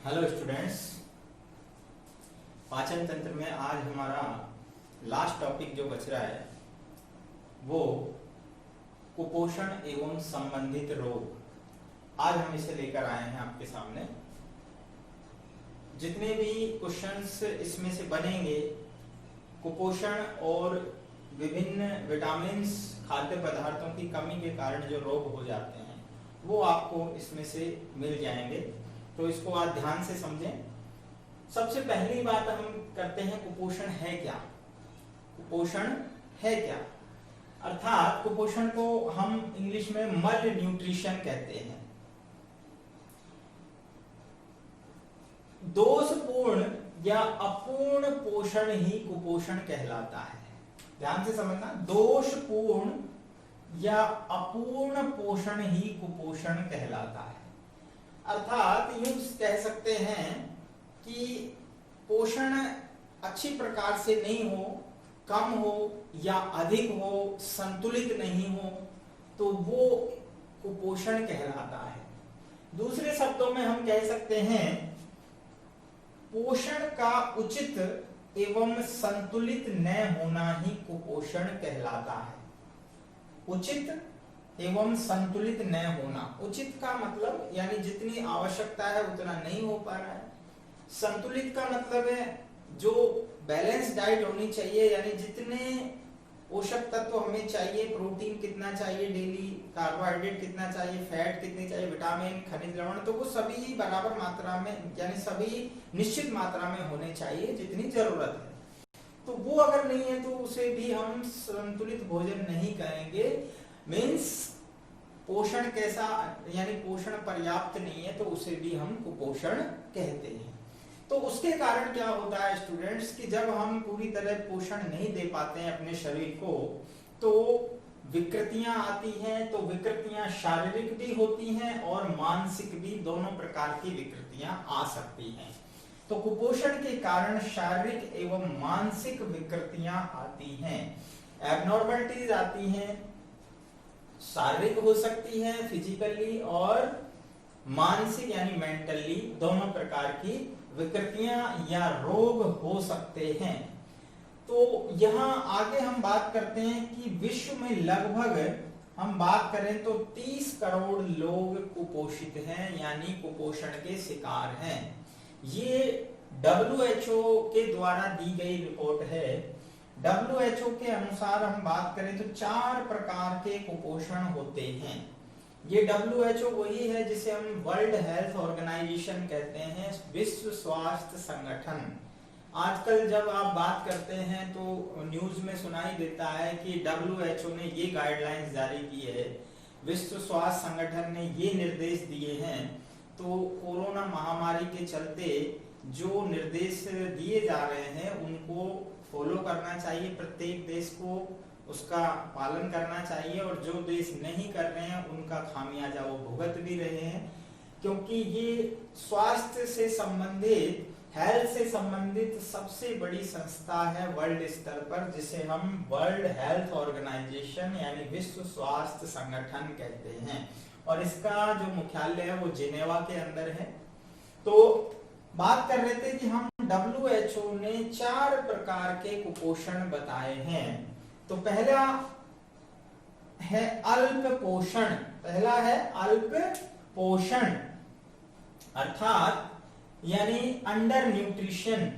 Hello students, पाचन तंत्र में आज हमारा लास्ट टॉपिक जो बच रहा है वो कुपोषण एवं संबंधित रोग। आज हम इसे लेकर आए हैं आपके सामने। जितने भी क्वेश्चंस इसमें से बनेंगे, कुपोषण और विभिन्न विटामिन्स, खाद्य पदार्थों की कमी के कारण जो रोग हो जाते हैं वो आपको इसमें से मिल जाएंगे। तो इसको आज ध्यान से समझें। सबसे पहली बात हम करते हैं, कुपोषण है क्या? कुपोषण है क्या? अर्थात कुपोषण को हम इंग्लिश में मल न्यूट्रिशन कहते हैं। दोषपूर्ण या अपूर्ण पोषण ही कुपोषण कहलाता है। ध्यान से समझना, दोषपूर्ण या अपूर्ण पोषण ही कुपोषण कहलाता है। अर्थात यूं कह सकते हैं कि पोषण अच्छी प्रकार से नहीं हो, कम हो या अधिक हो, संतुलित नहीं हो, तो वो कुपोषण कहलाता है। दूसरे शब्दों में हम कह सकते हैं पोषण का उचित एवं संतुलित न होना ही कुपोषण कहलाता है। उचित एवं संतुलित न होना। उचित का मतलब यानी जितनी आवश्यकता है उतना नहीं हो पा रहा है। संतुलित का मतलब है जो बैलेंस डाइट होनी चाहिए, यानी जितने पोषक तत्व हमें चाहिए, प्रोटीन कितना चाहिए डेली, कार्बोहाइड्रेट कितना चाहिए, फैट कितनी चाहिए, विटामिन, खनिज लवण, तो वो सभी बराबर मात्रा में यानी सभी निश्चित मात्रा में होने चाहिए जितनी जरूरत है। तो वो अगर नहीं है तो उसे भी हम संतुलित भोजन नहीं कहेंगे। मीन्स पोषण कैसा, यानी पोषण पर्याप्त नहीं है तो उसे भी हम कुपोषण कहते हैं। तो उसके कारण क्या होता है स्टूडेंट्स कि जब हम पूरी तरह पोषण नहीं दे पाते हैं अपने शरीर को तो विकृतियां आती हैं। तो विकृतियां शारीरिक भी होती हैं और मानसिक भी, दोनों प्रकार की विकृतियां आ सकती हैं। तो कुपोषण के कारण शारीरिक एवं मानसिक विकृतियां आती हैं, एबनॉर्मलिटीज आती हैं। शारीरिक हो सकती है फिजिकली और मानसिक यानी मेंटली, दोनों प्रकार की विकृतियां या रोग हो सकते हैं। तो यहां आगे हम बात करते हैं कि विश्व में लगभग हम बात करें तो 30 करोड़ लोग कुपोषित हैं, यानी कुपोषण के शिकार हैं। ये WHO के द्वारा दी गई रिपोर्ट है। WHO के अनुसार हम बात करें तो 4 प्रकार के कुपोषण होते हैं। ये WHO वही है जिसे हम वर्ल्ड हेल्थ ऑर्गेनाइजेशन कहते हैं, विश्व स्वास्थ्य संगठन। आजकल जब आप बात करते हैं तो न्यूज में सुनाई देता है कि WHO ने ये गाइडलाइंस जारी की है, विश्व स्वास्थ्य संगठन ने ये निर्देश दिए हैं। तो कोरोना महामारी के चलते जो निर्देश दिए जा रहे हैं उनको फॉलो करना चाहिए, प्रत्येक देश को उसका पालन करना चाहिए, और जो देश नहीं कर रहे हैं उनका खामियाजा वो भुगत भी रहे हैं। क्योंकि ये स्वास्थ्य से संबंधित, हेल्थ से संबंधित सबसे बड़ी संस्था है वर्ल्ड स्तर पर, जिसे हम वर्ल्ड हेल्थ ऑर्गेनाइजेशन यानी विश्व स्वास्थ्य संगठन कहते हैं। और इसका जो मुख्यालय है वो जिनेवा के अंदर है। तो बात कर रहे थे कि हम WHO ने 4 प्रकार के कुपोषण बताए हैं। तो पहला है अल्प पोषण। पहला है अल्प पोषण, अर्थात यानी अंडर न्यूट्रिशन,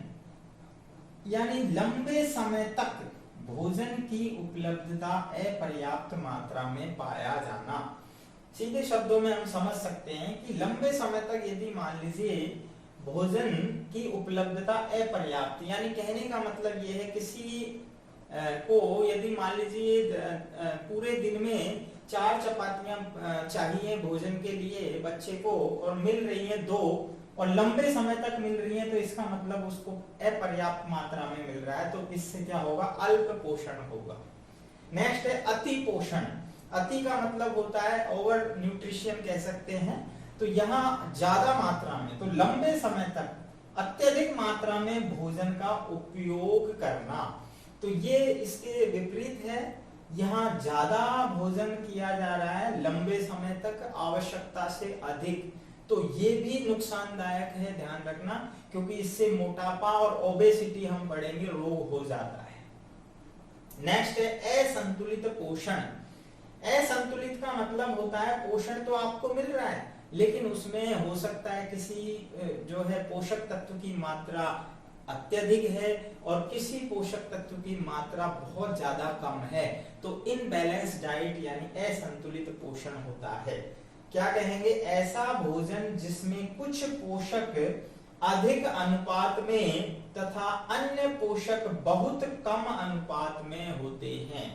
यानी लंबे समय तक भोजन की उपलब्धता अपर्याप्त मात्रा में पाया जाना। सीधे शब्दों में हम समझ सकते हैं कि लंबे समय तक यदि मान लीजिए भोजन की उपलब्धता अपर्याप्त, यानी कहने का मतलब यह है किसी को यदि मान लीजिए पूरे दिन में 4 चपातियां चाहिए भोजन के लिए बच्चे को और मिल रही हैं 2 और लंबे समय तक मिल रही हैं, तो इसका मतलब उसको अपर्याप्त मात्रा में मिल रहा है। तो इससे क्या होगा? अल्प पोषण होगा। नेक्स्ट है अति पोषण। अति का मतलब होता है ओवर न्यूट्रिशन कह सकते हैं। तो यहाँ ज्यादा मात्रा में, तो लंबे समय तक अत्यधिक मात्रा में भोजन का उपयोग करना। तो ये इसके विपरीत है। यहाँ ज्यादा भोजन किया जा रहा है लंबे समय तक, आवश्यकता से अधिक। तो ये भी नुकसानदायक है, ध्यान रखना, क्योंकि इससे मोटापा और ओबेसिटी हम पढ़ेंगे, रोग हो जाता है। नेक्स्ट है असंतुलित पोषण। असंतुलित का मतलब होता है पोषण तो आपको मिल रहा है, लेकिन उसमें हो सकता है किसी जो है पोषक तत्व की मात्रा अत्यधिक है और किसी पोषक तत्व की मात्रा बहुत ज्यादा कम है, तो इनबैलेंस डाइट यानी असंतुलित पोषण होता है। क्या कहेंगे? ऐसा भोजन जिसमें कुछ पोषक अधिक अनुपात में तथा अन्य पोषक बहुत कम अनुपात में होते हैं।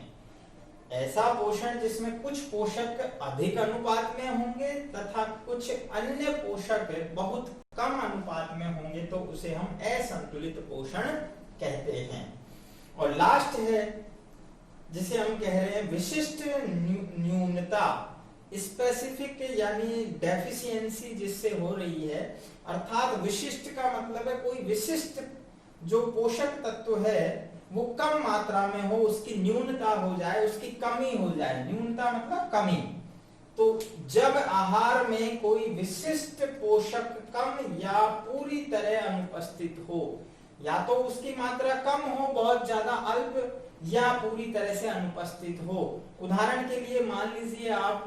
ऐसा पोषण जिसमें कुछ पोषक अधिक अनुपात में होंगे तथा कुछ अन्य पोषक बहुत कम अनुपात में होंगे, तो उसे हम असंतुलित पोषण कहते हैं। और लास्ट है जिसे हम कह रहे हैं विशिष्ट न्यूनता, स्पेसिफिक यानी डेफिशिएंसी जिससे हो रही है, अर्थात विशिष्ट का मतलब है कोई विशिष्ट जो पोषक तत्व है वो कम मात्रा में हो, उसकी न्यूनता हो जाए, उसकी कमी हो जाए। न्यूनता मतलब कमी। तो जब आहार में कोई विशिष्ट पोषक कम या पूरी तरह अनुपस्थित हो, या तो उसकी मात्रा कम हो, बहुत ज्यादा अल्प, या पूरी तरह से अनुपस्थित हो। उदाहरण के लिए मान लीजिए आप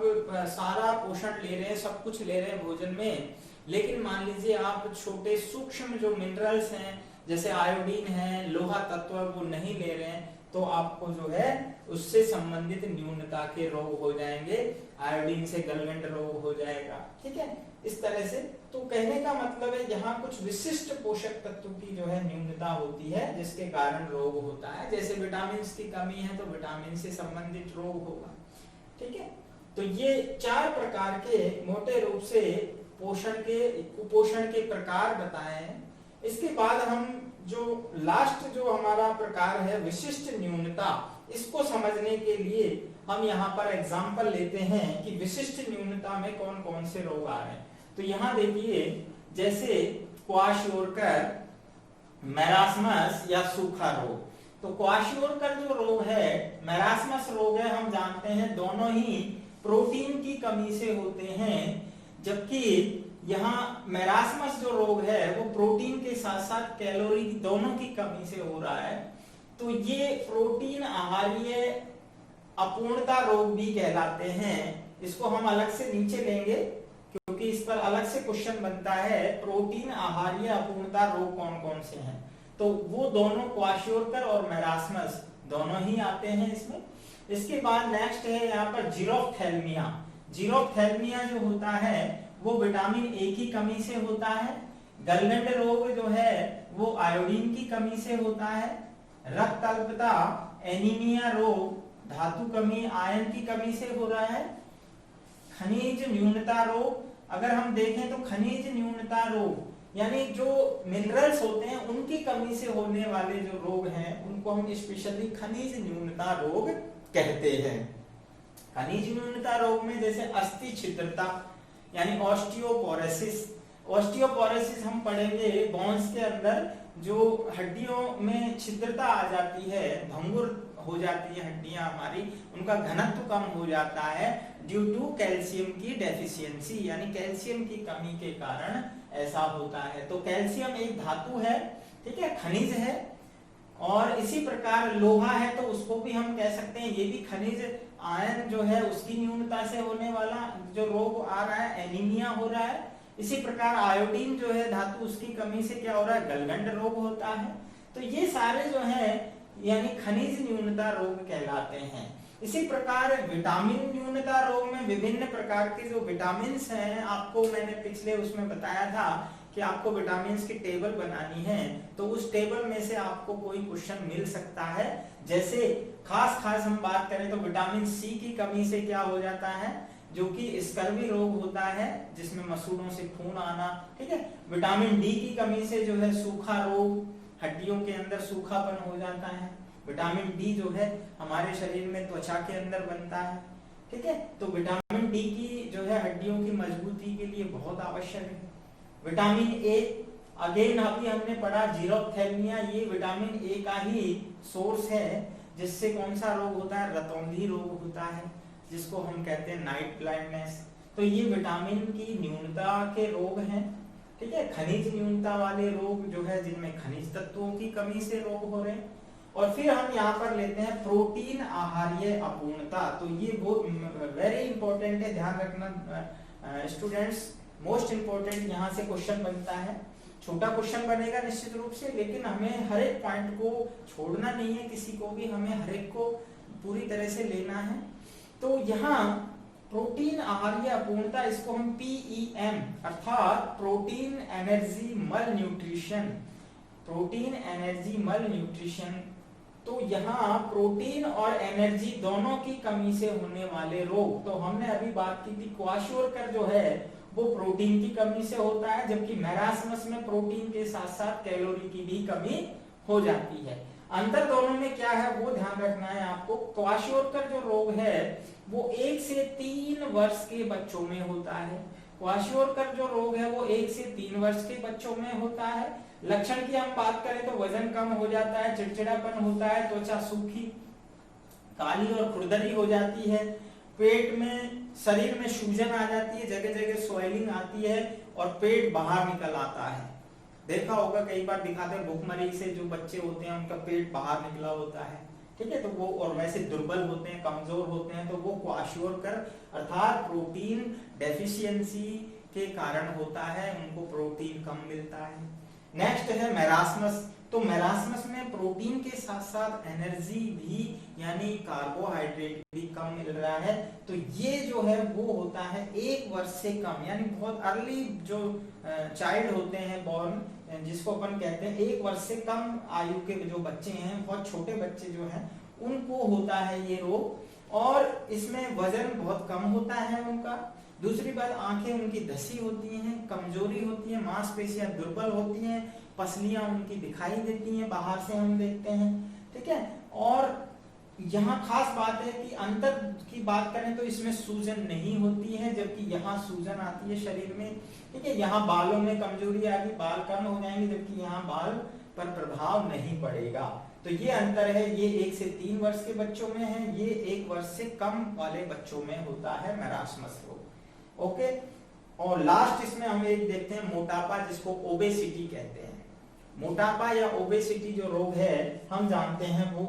सारा पोषण ले रहे हैं, सब कुछ ले रहे हैं भोजन में, लेकिन मान लीजिए आप छोटे सूक्ष्म जो मिनरल्स हैं जैसे आयोडीन है, लोहा तत्व, वो नहीं ले रहे हैं, तो आपको जो है उससे संबंधित न्यूनता के रोग हो जाएंगे। आयोडीन से गलगंड रोग हो जाएगा, ठीक है, इस तरह से। तो कहने का मतलब है यहाँ कुछ विशिष्ट पोषक तत्व की जो है न्यूनता होती है जिसके कारण रोग होता है। जैसे विटामिन की कमी है तो विटामिन से संबंधित रोग होगा, ठीक है। तो ये 4 प्रकार के मोटे रूप से कुपोषण के प्रकार बताए हैं। इसके बाद हम जो लास्ट जो हमारा प्रकार है विशिष्ट न्यूनता, इसको समझने के लिए हम यहाँ पर एग्जाम्पल लेते हैं कि विशिष्ट न्यूनता में कौन कौन से रोग आ रहे हैं। तो यहाँ देखिए, जैसे क्वाशियोरकर, मैरास्मस या सूखा रोग। तो क्वाशियोरकर जो रोग है, मैरास्मस रोग है, हम जानते हैं दोनों ही प्रोटीन की कमी से होते हैं, जबकि यहाँ मैरास्मस जो रोग है वो प्रोटीन के साथ साथ कैलोरी दोनों की कमी से हो रहा है। तो ये प्रोटीन आहारीय अपूर्णता रोग भी कहलाते हैं। इसको हम अलग से नीचे लेंगे क्योंकि इस पर अलग से क्वेश्चन बनता है, प्रोटीन आहारीय अपूर्णता रोग कौन कौन से हैं। तो वो दोनों क्वाशियोरकर और मैरास्मस दोनों ही आते हैं इसमें। इसके बाद नेक्स्ट है यहाँ पर जीरोफ्थैल्मिया। जीरोफ्थैल्मिया जो होता है वो विटामिन ए की कमी से होता है। गलगंड रोग जो है वो आयोडीन की कमी से होता है। रक्त अल्पता, एनीमिया रोग धातु कमी, आयरन की कमी से हो रहा है। खनिज न्यूनता रोग, अगर हम देखें तो खनिज न्यूनता रोग यानी जो मिनरल्स होते हैं उनकी कमी से होने वाले जो रोग हैं उनको हम स्पेशली खनिज न्यूनता रोग कहते हैं। खनिज न्यूनता रोग में जैसे अस्थि छिद्रता यानी ऑस्टियोपोरोसिस। ऑस्टियोपोरोसिस हम पढ़ेंगे बोन्स के अंदर जो हड्डियों में छिद्रता आ जाती है, भंगुर हो जाती है हड्डियां हमारी, उनका घनत्व कम हो जाता है ड्यू टू कैल्शियम की डेफिशिएंसी, यानी कैल्शियम की कमी के कारण ऐसा होता है। तो कैल्शियम एक धातु है, ठीक है, खनिज है। और इसी प्रकार लोहा है तो उसको भी हम कह सकते हैं ये भी खनिज। आयरन जो है उसकी न्यूनता से होने वाला जो रोग आ रहा है एनीमिया हो रहा है। इसी प्रकार आयोडीन जो है धातु, उसकी कमी से क्या हो रहा है, गलगंड रोग होता है। तो ये सारे जो है यानी खनिज न्यूनता रोग कहलाते हैं। इसी प्रकार विटामिन न्यूनता रोग में विभिन्न प्रकार के जो विटामिन हैं, आपको मैंने पिछले उसमें बताया था कि आपको विटामिन की टेबल बनानी है, तो उस टेबल में से आपको कोई क्वेश्चन मिल सकता है। जैसे खास हम बात करें तो विटामिन सी की कमी से क्या हो जाता है, जो कि स्कर्वी रोग होता है जिसमें मसूड़ों से खून आना, ठीक है। विटामिन डी की कमी से जो है सूखा रोग, हड्डियों के अंदर सूखापन हो जाता है। विटामिन डी जो है हमारे शरीर में त्वचा के अंदर बनता है, ठीक है। तो विटामिन डी की जो है हड्डियों की मजबूती के लिए बहुत आवश्यक है। विटामिन ए, अगेन अभी हमने पढ़ा जीरोफ्थैल्मिया, ये विटामिन ए का ही सोर्स है जिससे कौन सा रोग होता है, रतौंधी रोग होता है, जिसको हम कहते हैं नाइट ब्लाइंडनेस। तो ये विटामिन की न्यूनता के रोग हैं, ठीक है। खनिज न्यूनता वाले रोग जो है जिनमें खनिज तत्वों की कमी से रोग हो रहे हैं। और फिर हम यहाँ पर लेते हैं प्रोटीन आहार्य अपूर्णता। तो ये बहुत वेरी इंपॉर्टेंट है, ध्यान रखना स्टूडेंट्स, मोस्ट इंपॉर्टेंट यहाँ से क्वेश्चन बनता है। छोटा क्वेश्चन बनेगा निश्चित रूप से, लेकिन हमें हर एक पॉइंट को छोड़ना नहीं है, किसी को भी हमें हर एक को पूरी तरह से लेना है। तो यहाँ प्रोटीन आहार्य अपूर्णता, इसको हम PEM अर्थात प्रोटीन एनर्जी मल न्यूट्रिशन, प्रोटीन एनर्जी मल न्यूट्रिशन। तो यहाँ प्रोटीन और एनर्जी दोनों की कमी से होने वाले रोग, तो हमने अभी बात की थी क्वाशोरकर जो है वो प्रोटीन की कमी से होता है, जबकि मैरास्मस में प्रोटीन के साथ साथ कैलोरी की भी कमी हो जाती है। अंतर दोनों में क्या है वो ध्यान रखना है आपको। क्वाशोरकर जो रोग है वो 1 से 3 वर्ष के बच्चों में होता है। क्वाशोरकर जो रोग है वो 1 से 3 वर्ष के बच्चों में होता है। लक्षण की हम बात करें तो वजन कम हो जाता है, चिड़चिड़ापन होता है, त्वचा सूखी, काली और खुरदरी हो जाती है, पेट में, शरीर में सूजन आ जाती है, जगह जगह स्वेलिंग आती है और पेट बाहर निकल आता है। देखा होगा कई बार दिखाते हैं भूखमरी से जो बच्चे होते हैं उनका पेट बाहर निकला होता है, ठीक है। तो वो और वैसे दुर्बल होते हैं, कमजोर होते हैं, तो वो क्वाशोरकर अर्थात प्रोटीन डेफिशिएंसी के कारण होता है, उनको प्रोटीन कम मिलता है। नेक्स्ट है मैरास्मस। तो मैरास्मस में प्रोटीन के साथ साथ एनर्जी भी यानी कार्बोहाइड्रेट भी कम मिल रहा है। तो ये जो है वो होता है 1 वर्ष से कम, यानी बहुत अर्ली जो चाइल्ड होते हैं बॉर्न, जिसको अपन कहते हैं 1 वर्ष से कम आयु के जो बच्चे हैं, बहुत छोटे बच्चे जो हैं, उनको होता है ये रोग। और इसमें वजन बहुत कम होता है उनका। दूसरी बात, आंखें उनकी धसी होती हैं, कमजोरी होती है, मांसपेशियां दुर्बल होती हैं, पसलियां उनकी दिखाई देती हैं, बाहर से हम देखते हैं, ठीक है। और यहाँ खास बात है कि अंतर की बात करें तो इसमें सूजन नहीं होती है, जबकि यहाँ सूजन आती है शरीर में, ठीक है। यहाँ बालों में कमजोरी आएगी, बाल कम हो जाएंगे, जबकि यहाँ बाल पर प्रभाव नहीं पड़ेगा। तो ये अंतर है, ये 1 से 3 वर्ष के बच्चों में है, ये 1 वर्ष से कम वाले बच्चों में होता है मैरास्मस रोग। ओके। और लास्ट इसमें हम एक देखते हैं मोटापा, जिसको ओबेसिटी कहते हैं। मोटापा या ओबेसिटी जो रोग है हम जानते हैं वो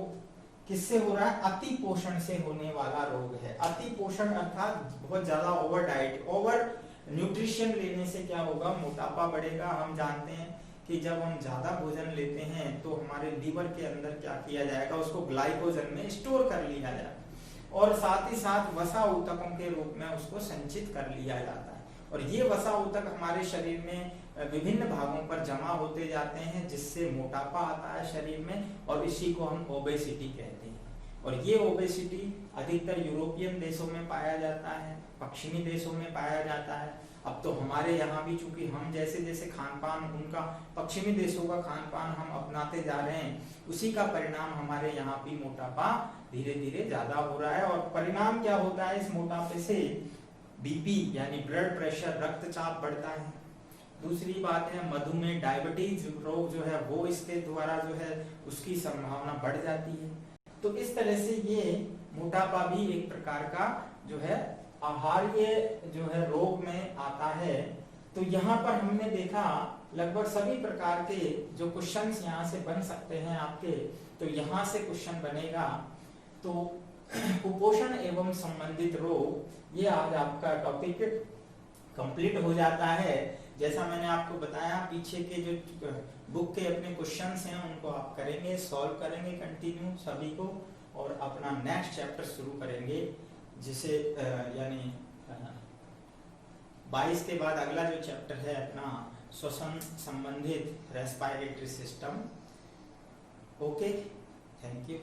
किससे हो रहा है, अति पोषण से होने वाला रोग है। अति पोषण अर्थात बहुत ज्यादा ओवर डाइट, ओवर न्यूट्रिशन लेने से क्या होगा, मोटापा बढ़ेगा। हम जानते हैं कि जब हम ज्यादा भोजन लेते हैं तो हमारे लीवर के अंदर क्या किया जाएगा, उसको ग्लाइकोजन में स्टोर कर लिया जाएगा और साथ ही साथ वसा ऊतकों के रूप में उसको संचित कर लिया जाता है। और ये वसा ऊतक हमारे शरीर में विभिन्न भागों पर जमा होते जाते हैं, जिससे मोटापा आता है शरीर में, और इसी को हम ओबेसिटी कहते हैं। और ये ओबेसिटी अधिकतर यूरोपियन देशों में पाया जाता है, पश्चिमी देशों में पाया जाता है। अब तो हमारे यहाँ भी, चूंकि हम जैसे जैसे खान पान उनका, पश्चिमी देशों का खान पान हम अपनाते जा रहे हैं, उसी का परिणाम हमारे यहाँ भी मोटापा धीरे धीरे ज्यादा हो रहा है। और परिणाम क्या होता है इस मोटापे से, बीपी यानी ब्लड प्रेशर, रक्तचाप बढ़ता है। दूसरी बात है मधुमेह, डायबिटीज रोग जो है वो इसके द्वारा जो है उसकी संभावना बढ़ जाती है। तो इस तरह से ये मोटापा भी एक प्रकार का जो है आहार्य जो है रोग में आता है। तो यहाँ पर हमने देखा लगभग सभी प्रकार के जो क्वेश्चंस यहाँ से बन सकते हैं आपके, तो यहाँ से क्वेश्चन बनेगा। तो कुपोषण एवं संबंधित रोग, ये आज आपका टॉपिक कंप्लीट हो जाता है। जैसा मैंने आपको बताया, पीछे के जो बुक के अपने क्वेश्चंस हैं उनको आप करेंगे, सॉल्व करेंगे कंटिन्यू सभी को, और अपना नेक्स्ट चैप्टर शुरू करेंगे, जिसे यानी 22 के बाद अगला जो चैप्टर है अपना श्वसन संबंधित respiratory system. Okay, thank you.